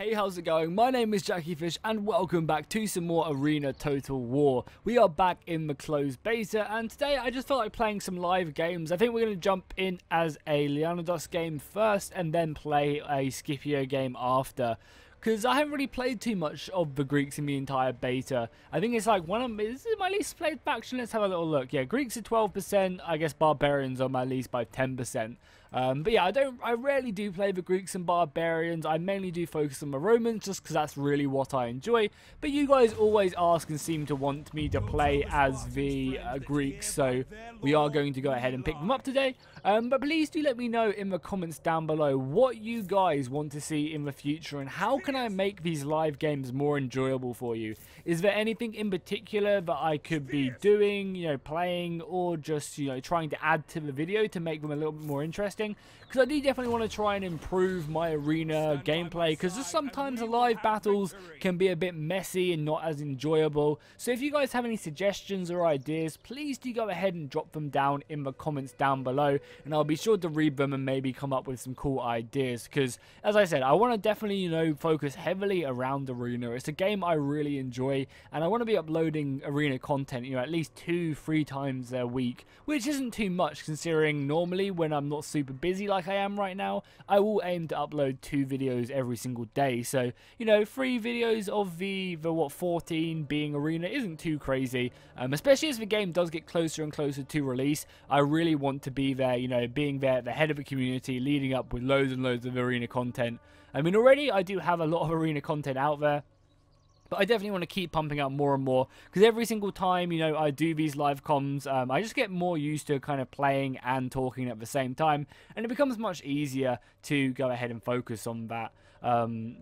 Hey, how's it going? My name is jackiefishhh and welcome back to some more Arena Total War. We are back in the closed beta and today I just felt like playing some live games. I think we're going to jump in as a Leonidas game first and then play a Scipio game after. Because I haven't really played too much of the Greeks in the entire beta. I think it's like this is my least played faction. Let's have a little look. Yeah, Greeks are 12%. I guess Barbarians are my least by 10%. But yeah, I rarely do play the Greeks and Barbarians. I mainly do focus on the Romans just because that's really what I enjoy. But you guys always ask and seem to want me to play as the Greeks. So we are going to go ahead and pick them up today. But please do let me know in the comments down below what you guys want to see in the future and how can I make these live games more enjoyable for you. Is there anything in particular that I could be doing, playing, or just, trying to add to the video to make them a little bit more interesting? Because I do definitely want to try and improve my arena gameplay, because just sometimes the live battles can be a bit messy and not as enjoyable. So if you guys have any suggestions or ideas, please do go ahead and drop them down in the comments down below, and I'll be sure to read them and maybe come up with some cool ideas. Because as I said, I want to definitely focus heavily around arena. It's a game I really enjoy, and I want to be uploading arena content at least 2-3 times a week, which isn't too much considering normally when I'm not super busy like I am right now, I will aim to upload 2 videos every single day. So 3 videos of the 14 being arena isn't too crazy, especially as the game does get closer and closer to release. I really want to be there, being there at the head of the community, leading up with loads and loads of arena content. I mean, already I do have a lot of arena content out there, but I definitely want to keep pumping out more and more, because every single time, I do these live comms, I just get more used to kind of playing and talking at the same time, and it becomes much easier to go ahead and focus on that.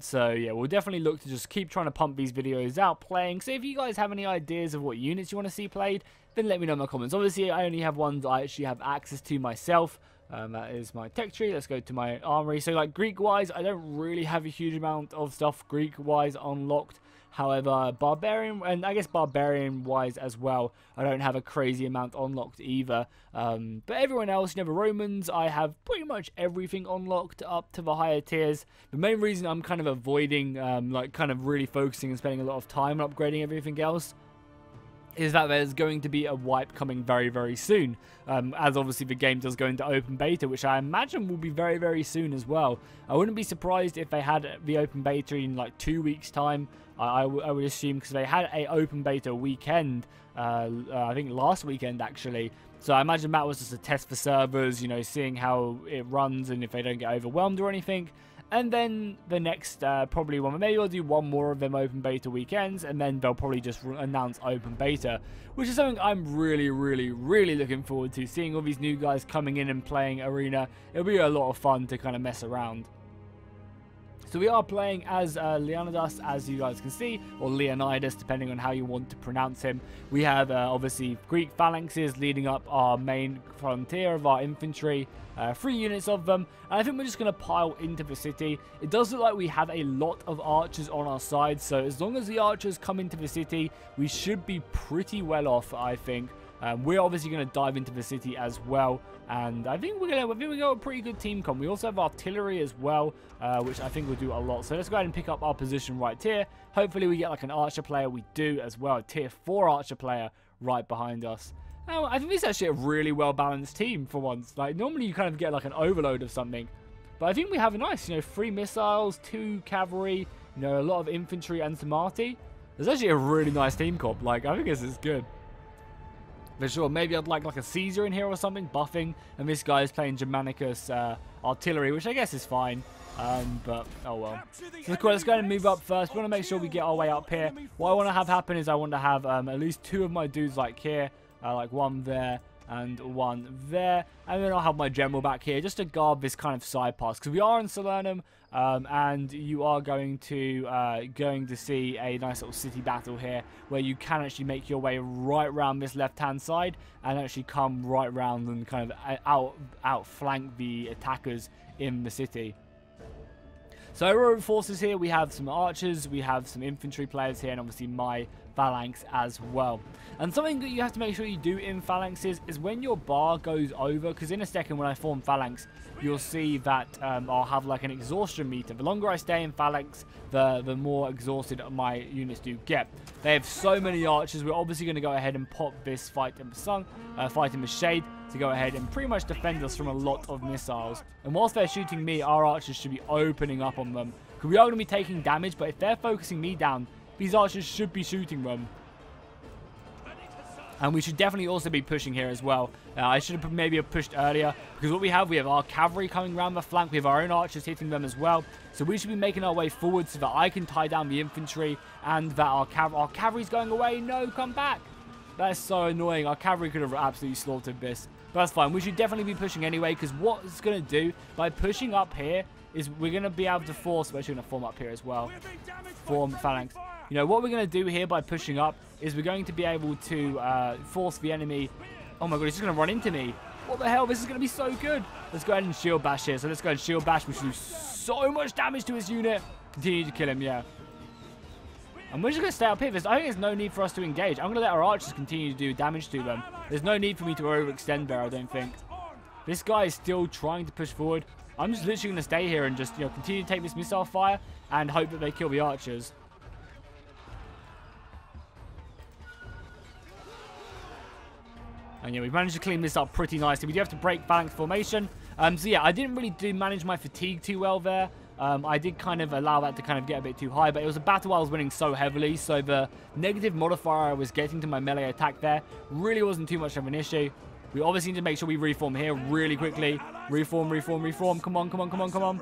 So yeah, we'll definitely look to just keep trying to pump these videos out playing. So if you guys have any ideas of what units you want to see played, then let me know in the comments. Obviously, I only have ones I actually have access to myself. That is my tech tree. Let's go to my armory. So like Greek-wise, I don't really have a huge amount of stuff Greek-wise unlocked. However, Barbarian, and I guess Barbarian-wise as well, I don't have a crazy amount unlocked either. But everyone else, the Romans, I have pretty much everything unlocked up to the higher tiers. The main reason I'm kind of avoiding, kind of really focusing and spending a lot of time on upgrading everything else, is that there's going to be a wipe coming very, very soon, as obviously the game does go into open beta, which I imagine will be very, very soon as well. I wouldn't be surprised if they had the open beta in like 2 weeks' time. I would assume, because they had a open beta weekend, I think last weekend actually. So I imagine that was just a test for servers, seeing how it runs and if they don't get overwhelmed or anything. And then the next probably one, maybe we'll do one more of them open beta weekends, and then they'll probably just announce open beta, which is something I'm really, really, really looking forward to. Seeing all these new guys coming in and playing arena, it'll be a lot of fun to kind of mess around. So we are playing as Leonidas, as you guys can see, or Leonidas, depending on how you want to pronounce him. We have obviously Greek phalanxes leading up our main frontier of our infantry, 3 units of them, and I think we're just going to pile into the city. It does look like we have a lot of archers on our side, so as long as the archers come into the city, we should be pretty well off, I think. We're obviously going to dive into the city as well, and I think we got a pretty good team comp. We also have artillery as well, which I think will do a lot. So let's go ahead and pick up our position right here. Hopefully we get like an archer player. We do as well, a tier 4 archer player right behind us. Now, I think this is actually a really well balanced team for once. Like normally you kind of get like an overload of something, but I think we have a nice, 3 missiles, 2 cavalry, a lot of infantry and some arty. There's actually a really nice team comp. Like I think this is good. For sure, maybe I'd like a Caesar in here or something, buffing, and this guy is playing Germanicus artillery, which I guess is fine, but oh well. So cool, let's go ahead and move up first. We want to make sure we get our way up here. What I want to have happen is I want to have at least 2 of my dudes like here, like 1 there and 1 there, and then I'll have my general back here just to guard this kind of side pass, because we are in Salernum, and you are going to see a nice little city battle here where you can actually make your way right around this left hand side and actually come right round and kind of outflank the attackers in the city. So our forces here, we have some archers, we have some infantry players here, and obviously my phalanx as well. And something that you have to make sure you do in phalanxes is when your bar goes over, because in a second when I form phalanx, you'll see that I'll have like an exhaustion meter. The longer I stay in phalanx, the more exhausted my units do get. They have so many archers. We're obviously going to go ahead and pop this fight in the sun, fight in the shade, to go ahead and pretty much defend us from a lot of missiles. And whilst they're shooting me, our archers should be opening up on them, because we are going to be taking damage, but if they're focusing me down, these archers should be shooting them. And we should definitely also be pushing here as well. I should have maybe pushed earlier, because what we have our cavalry coming around the flank. We have our own archers hitting them as well. So we should be making our way forward so that I can tie down the infantry, and that our cavalry's going away. No, come back. That is so annoying. Our cavalry could have absolutely slaughtered this. But that's fine. We should definitely be pushing anyway, because what it's going to do by pushing up here is we're going to be able to force, we're actually going to form up here as well. Form phalanx. You know, what we're going to do here by pushing up is we're going to be able to force the enemy. Oh my god, he's just going to run into me. What the hell? This is going to be so good. Let's go ahead and shield bash here. So let's go ahead and shield bash. We should do so much damage to his unit. Continue to kill him, yeah. And we're just going to stay up here. I think there's no need for us to engage. I'm going to let our archers continue to do damage to them. There's no need for me to overextend there, I don't think. This guy is still trying to push forward. I'm just literally going to stay here and just, you know, continue to take this missile fire and hope that they kill the archers. And yeah, we've managed to clean this up pretty nicely. We do have to break phalanx formation. So yeah, I didn't really manage my fatigue too well there. I did kind of allow that to kind of get a bit too high, but it was a battle I was winning so heavily, so the negative modifier I was getting to my melee attack there really wasn't too much of an issue. We obviously need to make sure we reform here really quickly. Reform, reform, reform. Come on, come on, come on, come on.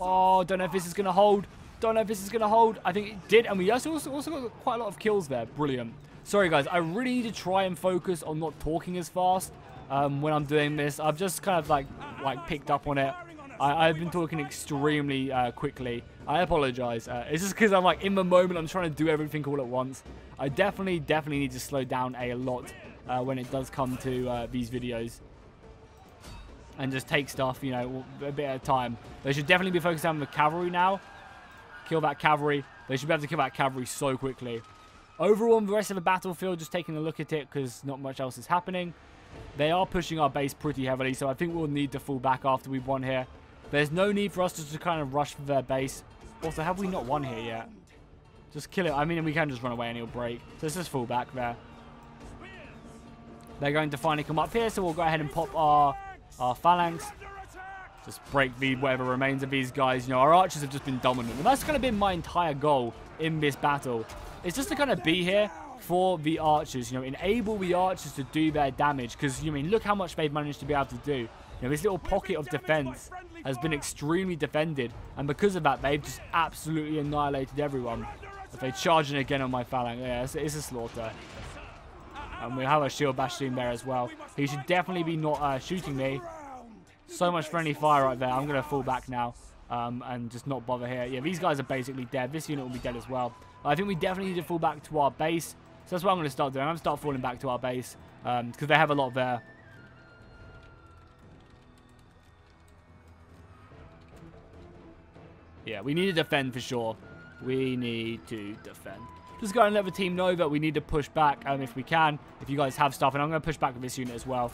Oh, don't know if this is going to hold. Don't know if this is going to hold. I think it did, and we also got quite a lot of kills there. Brilliant. Sorry, guys. I really need to try and focus on not talking as fast when I'm doing this. I've just kind of like picked up on it. I've been talking extremely quickly. I apologize. It's just because I'm like in the moment. I'm trying to do everything all at once. I definitely need to slow down a lot when it does come to these videos. And just take stuff, you know, a bit at a time. They should definitely be focused on the cavalry now. Kill that cavalry. They should be able to kill that cavalry so quickly. Overall, on the rest of the battlefield, just taking a look at it because not much else is happening. They are pushing our base pretty heavily, so I think we'll need to fall back after we've won here. There's no need for us to kind of rush for their base. Also, have we not won here yet? Just kill it. I mean, we can just run away and he'll break. So let's just fall back there. They're going to finally come up here, so we'll go ahead and pop our phalanx. Just break whatever remains of these guys. You know, our archers have just been dominant. And that's kind of been my entire goal in this battle. It's just to kind of be here for the archers. You know, enable the archers to do their damage. Because, you mean, look how much they've managed to be able to do. You know, this little pocket of defense has been extremely defended. And because of that, they've just absolutely annihilated everyone. If they charge in again on my phalanx, yeah, it's a slaughter. And we have a shield bash team there as well. He should definitely be not shooting me. So much friendly fire right there. I'm going to fall back now and just not bother here. Yeah, these guys are basically dead. This unit will be dead as well. I think we definitely need to fall back to our base. So that's what I'm going to start doing. I'm going to start falling back to our base because they have a lot there. Yeah, we need to defend for sure. We need to defend. Just go and let the team know that we need to push back if we can. If you guys have stuff. And I'm going to push back with this unit as well.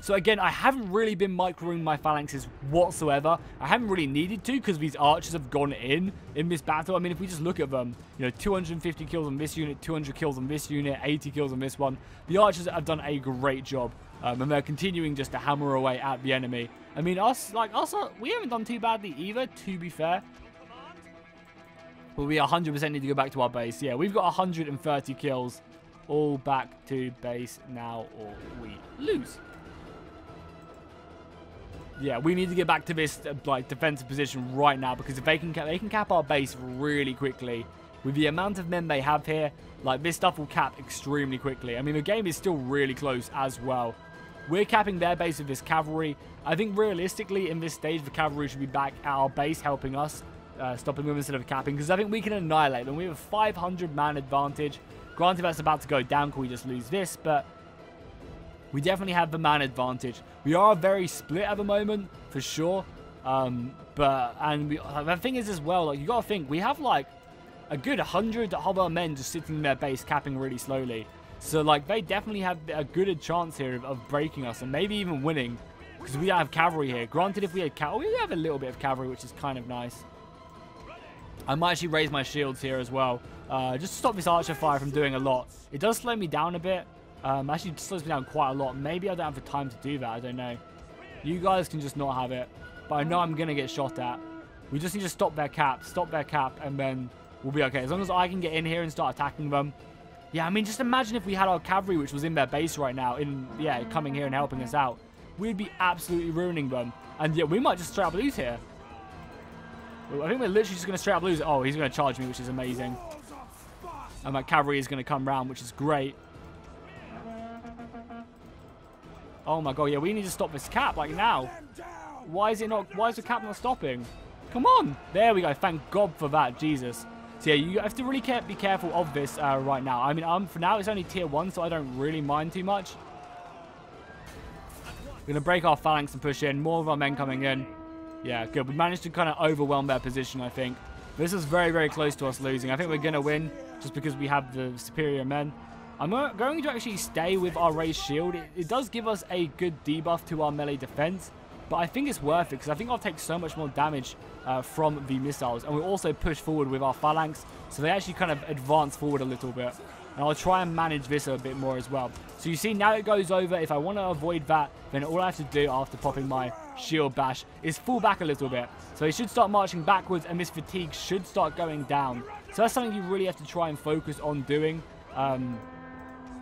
So again, I haven't really been microing my phalanxes whatsoever. I haven't really needed to because these archers have gone in this battle. I mean, if we just look at them, you know, 250 kills on this unit, 200 kills on this unit, 80 kills on this one. The archers have done a great job. And they're continuing just to hammer away at the enemy. I mean, we haven't done too badly either, to be fair. But we 100% need to go back to our base. Yeah, we've got 130 kills. All back to base now or we lose. Yeah, we need to get back to this defensive position right now because if they can cap our base really quickly with the amount of men they have here, like this stuff will cap extremely quickly. I mean, the game is still really close as well. We're capping their base with this cavalry. I think realistically in this stage the cavalry should be back at our base helping us, stopping them instead of capping because I think we can annihilate them. We have a 500 man advantage. Granted, that's about to go down. Can we just lose this? But we definitely have the man advantage. We are very split at the moment, for sure. The thing is as well, like, you gotta think, we have like a good 100 of our men just sitting in their base capping really slowly. So like they definitely have a good chance here of breaking us and maybe even winning, because we don't have cavalry here. Granted, if we had cavalry, we have a little bit of cavalry, which is kind of nice. I might actually raise my shields here as well, just to stop this archer fire from doing a lot. It does slow me down a bit. Actually, it slows me down quite a lot. Maybe I don't have the time to do that. I don't know. You guys can just not have it. But I know I'm going to get shot at. We just need to stop their cap, and then we'll be okay. As long as I can get in here and start attacking them. Yeah, I mean, just imagine if we had our cavalry, which was in their base right now, coming here and helping us out. We'd be absolutely ruining them. And yeah, we might just straight up lose here. I think we're literally just going to straight up lose it. Oh, he's going to charge me, which is amazing. And my cavalry is going to come round, which is great. Oh my god, yeah, we need to stop this cap, like, now. Why is the cap not stopping? Come on! There we go, thank God for that, Jesus. So yeah, you have to really be careful of this right now. I mean, for now, it's only tier 1, so I don't really mind too much. We're going to break our phalanx and push in. More of our men coming in. Yeah, good. We managed to kind of overwhelm their position, I think. This is very, very close to us losing. I think we're going to win just because we have the superior men. I'm going to actually stay with our raised shield. It does give us a good debuff to our melee defense, but I think it's worth it because I think I'll take so much more damage from the missiles. And we'll also push forward with our phalanx, so they actually kind of advance forward a little bit. And I'll try and manage this a bit more as well. So you see, now it goes over. If I want to avoid that, then all I have to do after popping my shield bash is fall back a little bit. So he should start marching backwards, and this fatigue should start going down. So that's something you really have to try and focus on doing.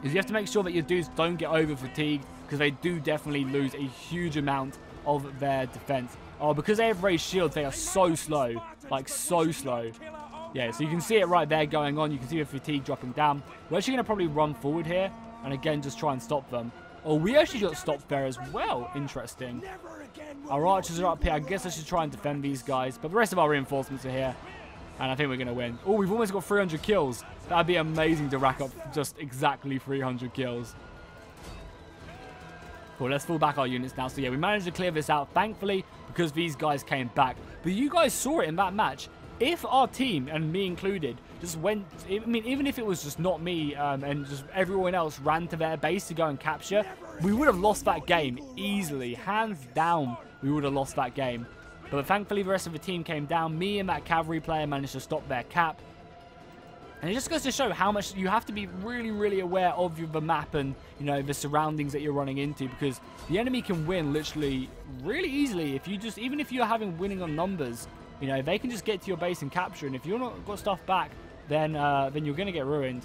Is you have to make sure that your dudes don't get over fatigued, because they do definitely lose a huge amount of their defense. Oh, because they have raised shields, they are so slow. Like, so slow. Yeah, so you can see it right there going on. You can see the fatigue dropping down. We're actually going to probably run forward here, and again, just try and stop them. Oh, we actually got stopped there as well. Interesting. Our archers are up here. I guess I should try and defend these guys, but the rest of our reinforcements are here. And I think we're going to win. Oh, we've almost got 300 kills. That'd be amazing to rack up just exactly 300 kills. Cool, let's fall back our units now. So yeah, we managed to clear this out, thankfully, because these guys came back. But you guys saw it in that match. If our team, and me included, just went... I mean, even if it was just not me and just everyone else ran to their base to go and capture, we would have lost that game easily. Hands down, we would have lost that game. But thankfully, the rest of the team came down. Me and that cavalry player managed to stop their cap. And it just goes to show how much you have to be really, really aware of the map and, you know, the surroundings that you're running into. Because the enemy can win literally really easily if you just... Even if you're having winning on numbers, you know, they can just get to your base and capture. And if you're not got stuff back, then you're going to get ruined.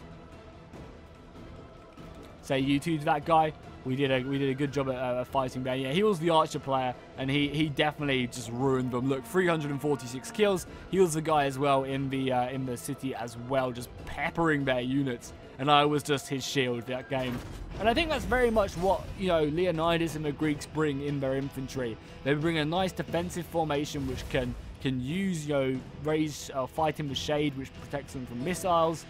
Say you two to that guy. We did a good job at fighting there. Yeah, he was the archer player, and he definitely just ruined them. Look, 346 kills. He was the guy as well in the city as well, just peppering their units. And I was just his shield that game. And I think that's very much what, you know, Leonidas and the Greeks bring in their infantry. They bring a nice defensive formation which can use, you know, raise fight in the shade, which protects them from missiles,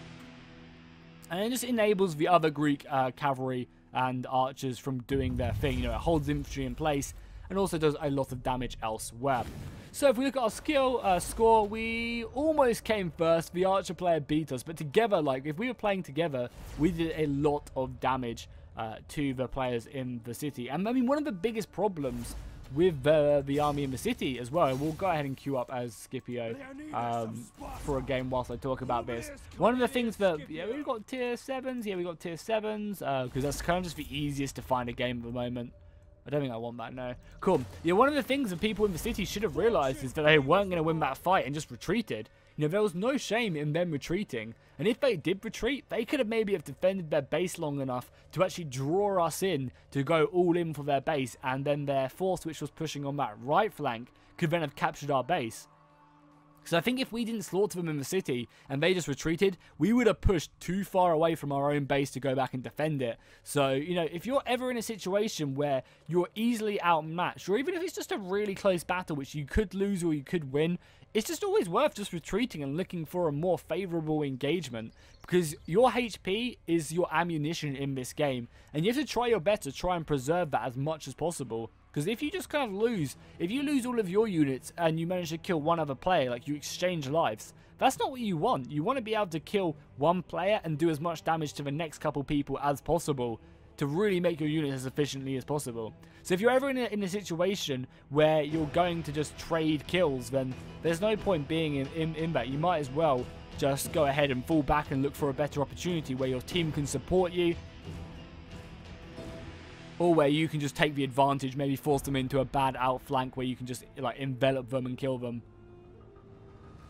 and it just enables the other Greek cavalry and archers from doing their thing. You know, it holds infantry in place and also does a lot of damage elsewhere. So if we look at our skill score, we almost came first. The archer player beat us, but together, like, if we were playing together, we did a lot of damage to the players in the city. And I mean, one of the biggest problems with the army in the city as well, we'll go ahead and queue up as Scipio for a game whilst I talk about this. One of the things that, yeah, we've got tier 7s, yeah, we got tier 7s, because that's kind of just the easiest to find a game at the moment. I don't think I want that, no. Cool. Yeah, one of the things that people in the city should have realized is that they weren't going to win that fight and just retreated. You know, there was no shame in them retreating. And if they did retreat, they could have maybe have defended their base long enough to actually draw us in to go all in for their base. And then their force, which was pushing on that right flank, could then have captured our base. So I think if we didn't slaughter them in the city and they just retreated, we would have pushed too far away from our own base to go back and defend it. So, you know, if you're ever in a situation where you're easily outmatched, or even if it's just a really close battle, which you could lose or you could win, it's just always worth just retreating and looking for a more favorable engagement, because your HP is your ammunition in this game, and you have to try your best to try and preserve that as much as possible. Because if you just kind of lose, if you lose all of your units and you manage to kill one other player, like you exchange lives, that's not what you want. You want to be able to kill one player and do as much damage to the next couple people as possible to really make your unit as efficiently as possible. So if you're ever in a situation where you're going to just trade kills, then there's no point being in that. You might as well just go ahead and fall back and look for a better opportunity where your team can support you, or where you can just take the advantage, maybe force them into a bad outflank where you can just like envelop them and kill them.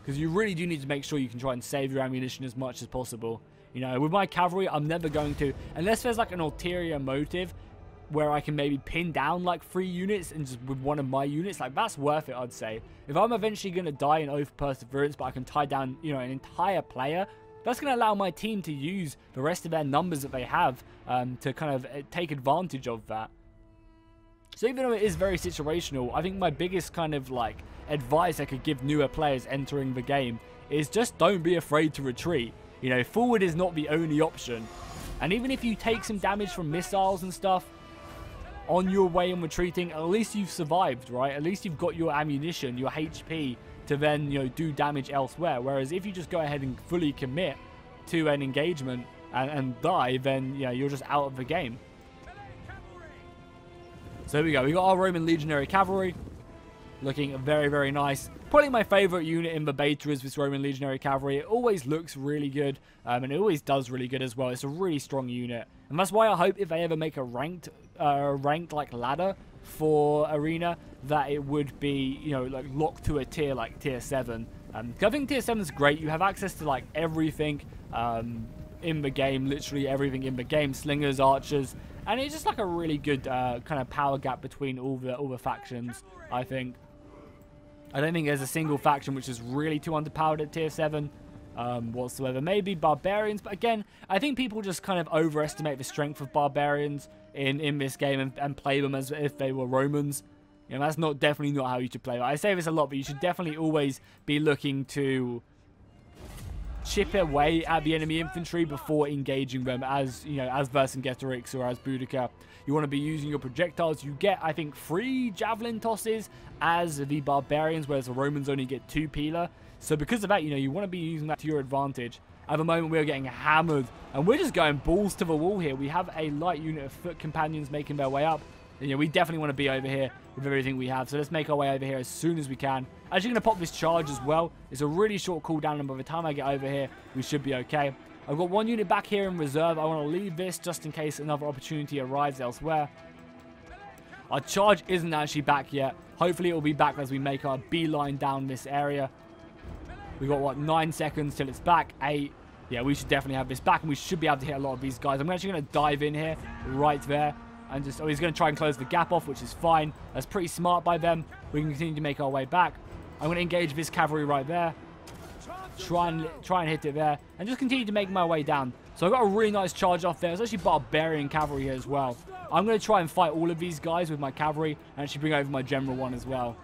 Because you really do need to make sure you can try and save your ammunition as much as possible. You know, with my cavalry, I'm never going to, unless there's like an ulterior motive where I can maybe pin down like 3 units and just with one of my units, like that's worth it, I'd say. If I'm eventually going to die in Oath of Perseverance, but I can tie down, you know, an entire player, that's going to allow my team to use the rest of their numbers that they have to kind of take advantage of that. So even though it is very situational, I think my biggest kind of like advice I could give newer players entering the game is just don't be afraid to retreat. You know, forward is not the only option. And even if you take some damage from missiles and stuff on your way and retreating, at least you've survived, right? At least you've got your ammunition, your HP to then, you know, do damage elsewhere. Whereas if you just go ahead and fully commit to an engagement and die, then, you know, you're just out of the game. So here we go. We got our Roman Legionary Cavalry. Looking very, very nice. Probably my favorite unit in the beta is this Roman Legionary Cavalry. It always looks really good, and it always does really good as well. It's a really strong unit, and that's why I hope if they ever make a ranked like ladder for Arena, that it would be, you know, like locked to a tier like tier 7. I think tier 7 is great. You have access to like everything in the game, literally everything in the game, slingers, archers, and it's just like a really good kind of power gap between all the factions, I think. I don't think there's a single faction which is really too underpowered at tier 7 whatsoever. Maybe barbarians, but again, I think people just kind of overestimate the strength of barbarians in this game and play them as if they were Romans. You know, that's definitely not how you should play. I say this a lot, but you should definitely always be looking to chip away at the enemy infantry before engaging them as, you know, as Vercingetorix or as Boudica. You want to be using your projectiles. You get, I think, 3 javelin tosses as the barbarians, whereas the Romans only get 2 peeler. So because of that, you know, you want to be using that to your advantage. At the moment, we're getting hammered, and we're just going balls to the wall here. We have a light unit of foot companions making their way up. And, you know, we definitely want to be over here with everything we have. So let's make our way over here as soon as we can. Actually going to pop this charge as well. It's a really short cooldown, and by the time I get over here, we should be okay. I've got 1 unit back here in reserve. I want to leave this just in case another opportunity arrives elsewhere. Our charge isn't actually back yet. Hopefully it will be back as we make our beeline down this area. We've got, what, 9 seconds till it's back. 8. Yeah, we should definitely have this back, and we should be able to hit a lot of these guys. I'm actually going to dive in here right there. And just, oh, he's going to try and close the gap off, which is fine. That's pretty smart by them. We can continue to make our way back. I'm going to engage this cavalry right there. Try and hit it there. And just continue to make my way down. So I've got a really nice charge off there. There's actually barbarian cavalry here as well. I'm going to try and fight all of these guys with my cavalry. And actually bring over my general one as well.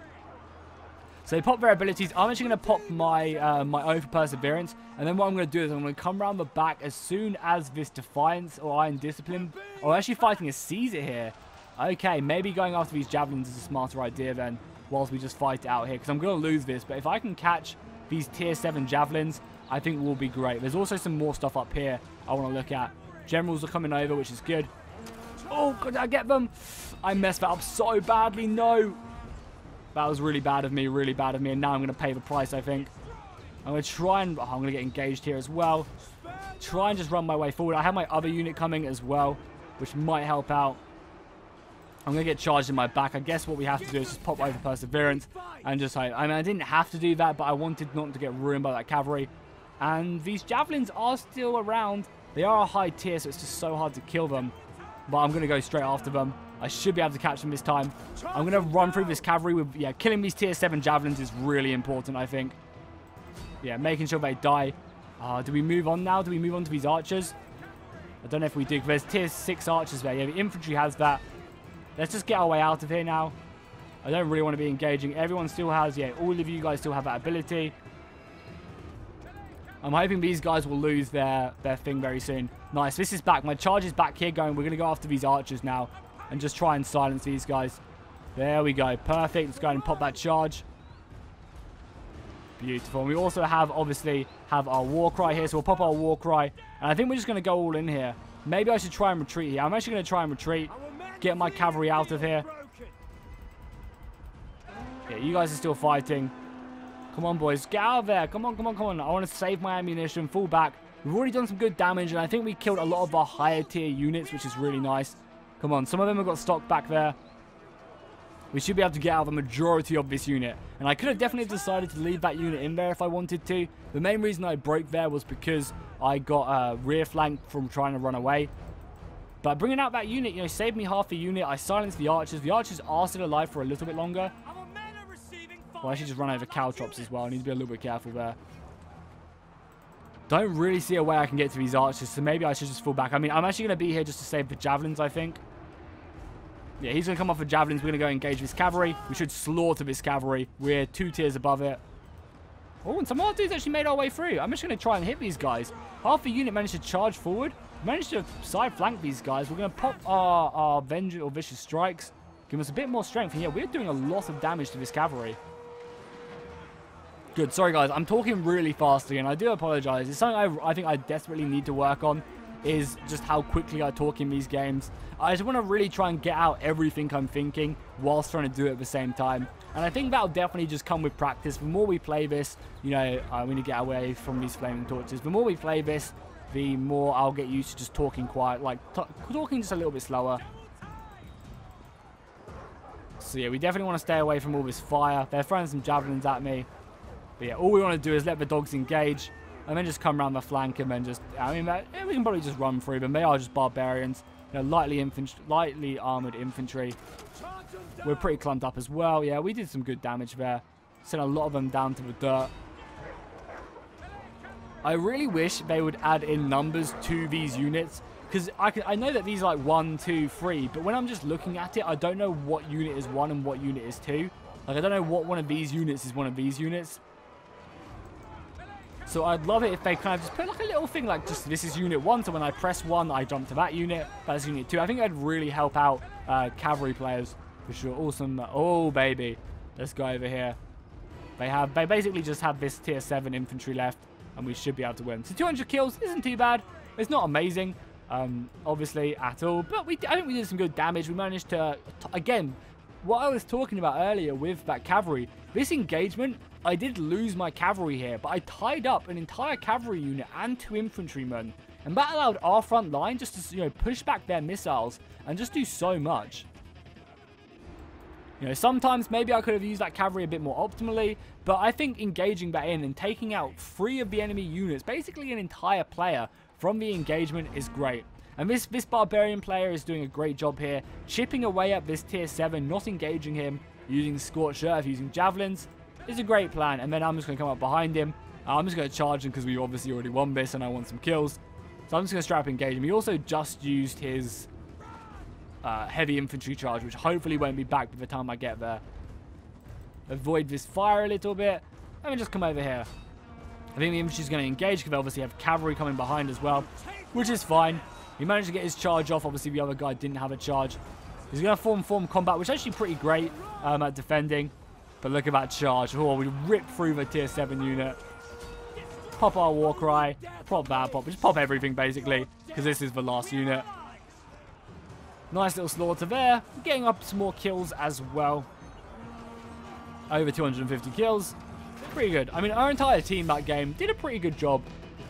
So they pop their abilities. I'm actually going to pop my my Oath of Perseverance. And then what I'm going to do is I'm going to come around the back as soon as this Defiance or Iron Discipline. Oh, actually fighting a Caesar here. Okay, maybe going after these javelins is a smarter idea then, whilst we just fight it out here. Because I'm going to lose this. But if I can catch these tier 7 javelins, I think will be great. There's also some more stuff up here I want to look at. Generals are coming over, which is good. Oh, could I get them? I messed that up so badly. No. That was really bad of me, and now I'm going to pay the price, I think. I'm going to try and... Oh, I'm going to get engaged here as well. Try and just run my way forward. I have my other unit coming as well, which might help out. I'm going to get charged in my back. I guess what we have to do is just pop over Perseverance and just... I mean, I didn't have to do that, but I wanted not to get ruined by that cavalry. And these javelins are still around. They are a high tier, so it's just so hard to kill them. But I'm going to go straight after them. I should be able to catch them this time. I'm going to run through this cavalry with... Yeah, killing these tier 7 javelins is really important, I think. Yeah, making sure they die. Do we move on now? Do we move on to these archers? I don't know if we do. There's tier 6 archers there. Yeah, the infantry has that. Let's just get our way out of here now. I don't really want to be engaging. Everyone still has... Yeah, all of you guys still have that ability. I'm hoping these guys will lose their thing very soon. Nice. This is back. My charge is back here going. We're going to go after these archers now and just try and silence these guys. There we go. Perfect. Let's go ahead and pop that charge. Beautiful. And we also have, obviously, our war cry here. So we'll pop our war cry. And I think we're just going to go all in here. Maybe I should try and retreat here. I'm actually going to try and retreat. Get my cavalry out of here. Yeah, you guys are still fighting. Come on, boys. Get out of there. Come on, come on, come on. I want to save my ammunition. Fall back. We've already done some good damage. And I think we killed a lot of our higher tier units, which is really nice. Come on. Some of them have got stock back there. We should be able to get out the majority of this unit. And I could have definitely decided to leave that unit in there if I wanted to. The main reason I broke there was because I got a rear flank from trying to run away. But bringing out that unit, you know, saved me half a unit. I silenced the archers. The archers are still alive for a little bit longer. Well, I should just run over caltrops as well. I need to be a little bit careful there. Don't really see a way I can get to these archers, so maybe I should just fall back. I mean, I'm actually going to be here just to save the javelins, I think. Yeah, he's going to come off with javelins. We're going to go engage this cavalry. We should slaughter this cavalry. We're 2 tiers above it. Oh, and some more dudes actually made our way through. I'm just going to try and hit these guys. Half the unit managed to charge forward. Managed to side flank these guys. We're going to pop our vengeance or vicious strikes. Give us a bit more strength. And yeah, we're doing a lot of damage to this cavalry. Good. Sorry, guys. I'm talking really fast again. I do apologize. It's something I think I desperately need to work on, is just how quickly I talk in these games. I just want to really try and get out everything I'm thinking whilst trying to do it at the same time. And I think that'll definitely just come with practice. The more we play this, you know, we need to get away from these flaming torches. The more we play this, the more I'll get used to just talking quiet, like talking just a little bit slower. So yeah, we definitely want to stay away from all this fire. They're throwing some javelins at me. But yeah, all we want to do is let the dogs engage and then just come around the flank and then just, I mean, we can probably just run through them. They are just barbarians. You know, lightly armored infantry. We're pretty clumped up as well. Yeah, we did some good damage there. Sent a lot of them down to the dirt. I really wish they would add in numbers to these units, because I know that these are like 1, 2, 3, but when I'm just looking at it, I don't know what unit is 1 and what unit is 2. Like, I don't know what one of these units is one of these units. So I'd love it if they kind of just put like a little thing like, just this is unit 1, so when I press 1, I jump to that unit. That's unit 2. I think that'd really help out cavalry players for sure. Awesome. Oh, baby. Let's go over here. They basically just have this tier 7 infantry left, and we should be able to win. So 200 kills isn't too bad. It's not amazing, obviously, at all. But I think we did some good damage. We managed to, again, what I was talking about earlier with that cavalry, this engagement, I did lose my cavalry here, but I tied up an entire cavalry unit and 2 infantrymen, and that allowed our front line just to, you know, push back their missiles and just do so much. You know, sometimes maybe I could have used that cavalry a bit more optimally, but I think engaging that in and taking out 3 of the enemy units, basically an entire player from the engagement, is great. And this barbarian player is doing a great job here, chipping away at this tier 7, not engaging him, using Scorched Earth, using javelins. Is a great plan. And then I'm just going to come up behind him. I'm just going to charge him because we obviously already won this and I want some kills. So I'm just going to strap engage him. He also just used his heavy infantry charge, which hopefully won't be back by the time I get there. Avoid this fire a little bit. Let me just come over here. I think the infantry's going to engage because they obviously have cavalry coming behind as well, which is fine. He managed to get his charge off. Obviously, the other guy didn't have a charge. He's going to form combat, which is actually pretty great at defending. But look at that charge. Oh, we rip through the tier 7 unit. Pop our war cry. Pop that, pop. Just pop everything, basically, because this is the last unit. Nice little slaughter there. Getting up some more kills as well. Over 250 kills. Pretty good. I mean, our entire team that game did a pretty good job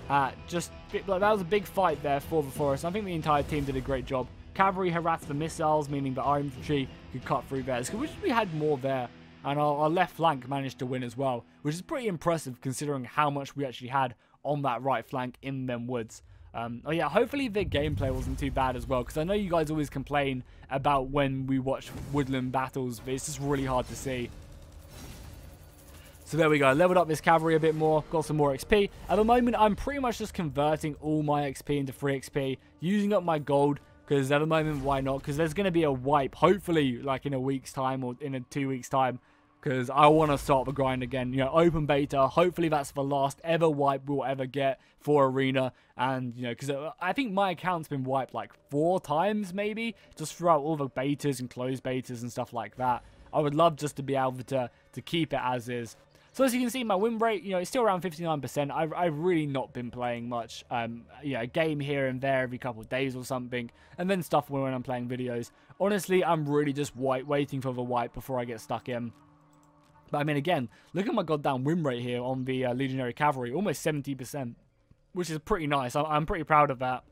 at just... Like, that was a big fight there for the forest. I think the entire team did a great job. Cavalry harassed the missiles, meaning that our infantry could cut through theirs. We wish we had more there. And our left flank managed to win as well, which is pretty impressive considering how much we actually had on that right flank in them woods. Oh yeah, hopefully the gameplay wasn't too bad as well, because I know you guys always complain about when we watch woodland battles, but it's just really hard to see. So there we go, leveled up this cavalry a bit more, got some more XP. At the moment, I'm pretty much just converting all my XP into free XP, using up my gold, because at the moment, why not? Because there's going to be a wipe, hopefully, like in a week's time or in 2 weeks' time, because I want to start the grind again. You know, open beta, hopefully that's the last ever wipe we'll ever get for Arena. And, you know, because I think my account's been wiped like 4 times, maybe, just throughout all the betas and closed betas and stuff like that. I would love just to be able to keep it as is. So as you can see, my win rate, you know, it's still around 59%. I've really not been playing much. You know, a game here and there every couple of days or something, and then stuff when I'm playing videos. Honestly, I'm really just waiting for the wipe before I get stuck in. But I mean, again, look at my goddamn win rate here on the Legionary Cavalry, almost 70%, which is pretty nice. I'm pretty proud of that.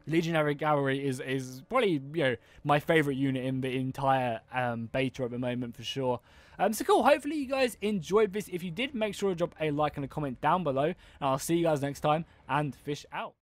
Legionary Cavalry is probably, you know, my favourite unit in the entire beta at the moment, for sure. So cool, hopefully you guys enjoyed this. If you did, make sure to drop a like and a comment down below, and I'll see you guys next time, and fish out.